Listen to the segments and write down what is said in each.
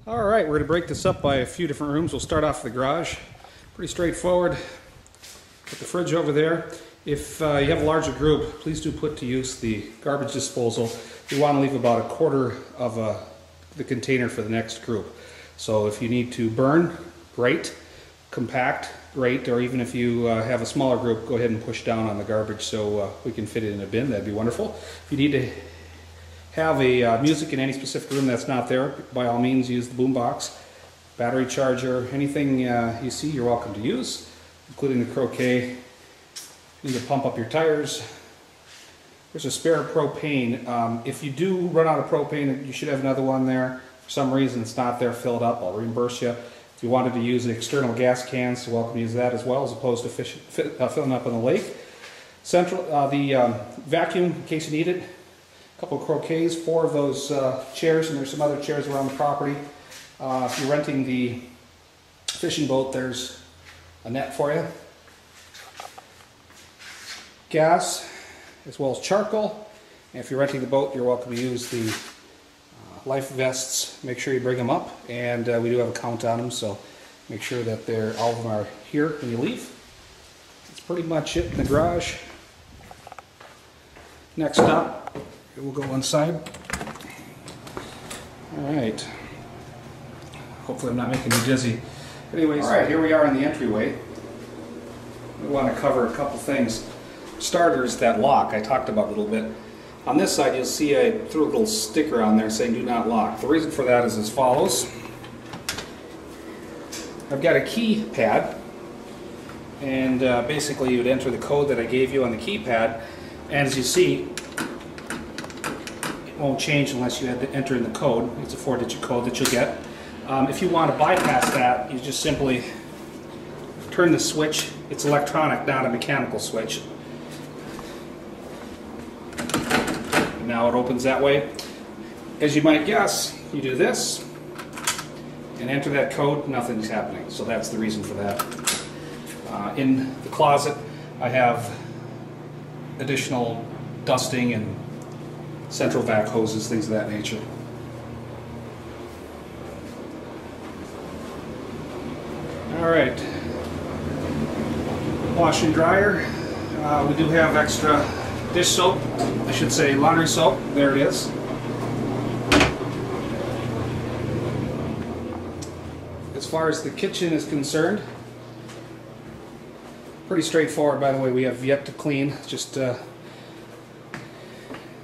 Alright, we're going to break this up by a few different rooms. We'll start off the garage. Pretty straightforward. Put the fridge over there. If you have a larger group, please do put to use the garbage disposal. You want to leave about a quarter of the container for the next group. So if you need to burn, great. Compact, great. Or even if you have a smaller group, go ahead and push down on the garbage so we can fit it in a bin. That'd be wonderful. If you need to have a music in any specific room that's not there, by all means use the boombox, battery charger, anything you see you're welcome to use, including the croquet. You need to pump up your tires. There's a spare propane. If you do run out of propane, you should have another one there. For some reason it's not there filled up, I'll reimburse you. If you wanted to use the external gas cans, you're welcome to use that as well, as opposed to filling up in the lake. The vacuum, in case you need it. A couple of croquets, 4 of those chairs, and there's some other chairs around the property. If you're renting the fishing boat, there's a net for you. Gas, as well as charcoal. And if you're renting the boat, you're welcome to use the life vests. Make sure you bring them up, and we do have a count on them, so make sure that all of them are here when you leave. That's pretty much it in the garage. Next up, we'll go inside. Alright. Hopefully I'm not making you dizzy. Anyways, alright, here we are in the entryway. We want to cover a couple things. Starters, that lock I talked about a little bit. On this side you'll see I threw a little sticker on there saying do not lock. The reason for that is as follows. I've got a keypad, and basically you would enter the code that I gave you on the keypad, and as you see, won't change unless you enter in the code. It's a 4-digit code that you'll get. If you want to bypass that, you just simply turn the switch. It's electronic, not a mechanical switch. Now it opens that way. As you might guess, you do this and enter that code, nothing's happening. So that's the reason for that. In the closet, I have additional dusting and central vac hoses, things of that nature. Alright, wash and dryer. We do have extra dish soap, I should say laundry soap. There it is. As far as the kitchen is concerned, pretty straightforward. By the way, we have yet to clean, just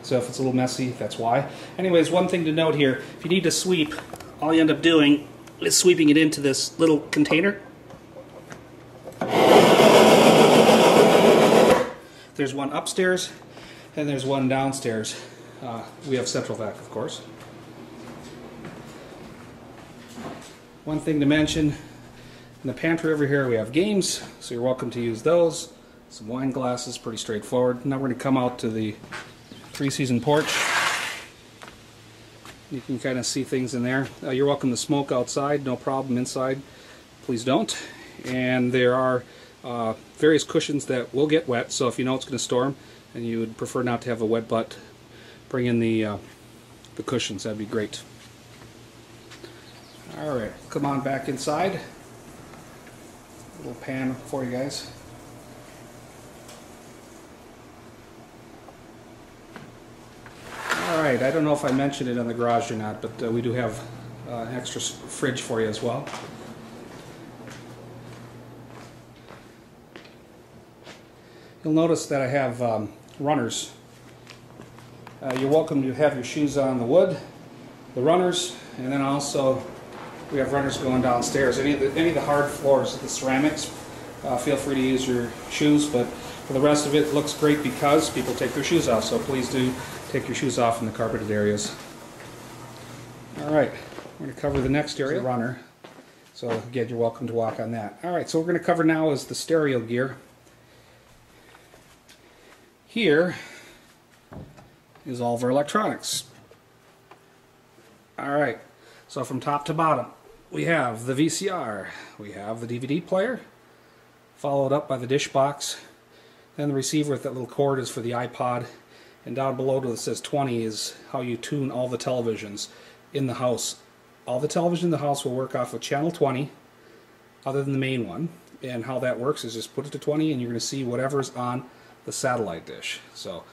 so if it's a little messy, that's why. Anyways, one thing to note here, if you need to sweep, all you end up doing is sweeping it into this little container. There's one upstairs and there's one downstairs. We have central vac, of course. One thing to mention, in the pantry over here we have games, so you're welcome to use those. Some wine glasses, pretty straightforward. Now we're going to come out to the 3-season porch. You can kind of see things in there. You're welcome to smoke outside, no problem. Inside, please don't. And there are various cushions that will get wet, so if you know it's going to storm and you would prefer not to have a wet butt, bring in the cushions. That'd be great. Alright, come on back inside. A little pan for you guys. Alright, I don't know if I mentioned it on the garage or not, but we do have an extra fridge for you as well. You'll notice that I have runners. You're welcome to have your shoes on the wood, the runners, and then also we have runners going downstairs. Any of the hard floors, the ceramics, feel free to use your shoes, but for the rest of it, it looks great because people take their shoes off, so please do take your shoes off in the carpeted areas. Alright, we're going to cover the next area, the runner. So again, you're welcome to walk on that. Alright, so what we're going to cover now is the stereo gear. Here is all of our electronics. Alright, so from top to bottom, we have the VCR, we have the DVD player, followed up by the dish box, then the receiver with that little cord is for the iPod, and down below it says 20 is how you tune all the televisions in the house all the television in the house will work off of channel 20, other than the main one. And how that works is just put it to 20 and you're going to see whatever's on the satellite dish. So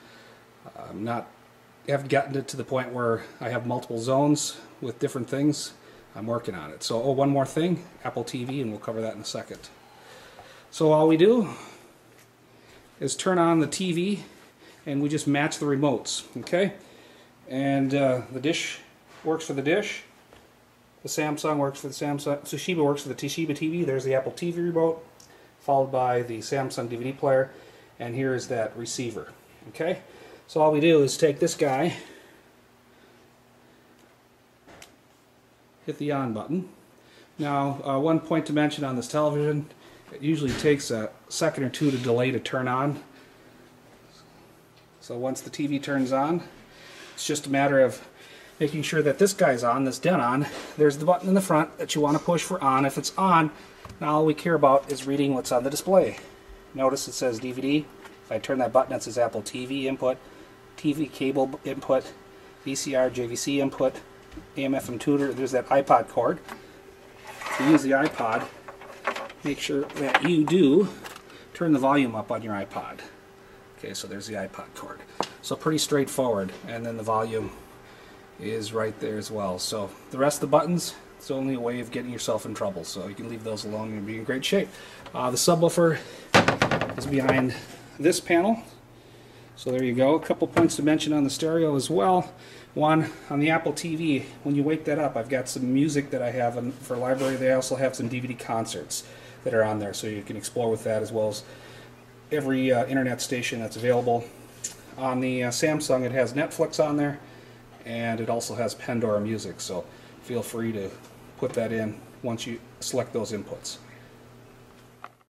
I haven't gotten it to the point where I have multiple zones with different things. I'm working on it. So, one more thing, Apple TV, and we'll cover that in a second. So all we do is turn on the TV and we just match the remotes, okay? And the dish works for the dish. The Samsung works for the Samsung. Toshiba works for the Toshiba TV. There's the Apple TV remote, followed by the Samsung DVD player, and here is that receiver, okay? So all we do is take this guy, hit the on button. Now, one point to mention on this television, it usually takes a second or two to delay to turn on. So once the TV turns on, it's just a matter of making sure that this guy's on, this dead on. There's the button in the front that you want to push for on. If it's on, now all we care about is reading what's on the display. Notice it says DVD. If I turn that button, it says Apple TV input, TV cable input, VCR, JVC input, AM/FM tuner. There's that iPod cord. To use the iPod, make sure that you do turn the volume up on your iPod. Okay, so there's the iPod cord. So pretty straightforward, and then the volume is right there as well. So the rest of the buttons, it's only a way of getting yourself in trouble, so you can leave those alone and be in great shape. The subwoofer is behind this panel. So there you go. A couple points to mention on the stereo as well. One, on the Apple TV, when you wake that up, I've got some music that I have for library. They also have some DVD concerts that are on there, so you can explore with that, as well as every internet station that's available. On the Samsung, it has Netflix on there, and it also has Pandora Music, so feel free to put that in once you select those inputs.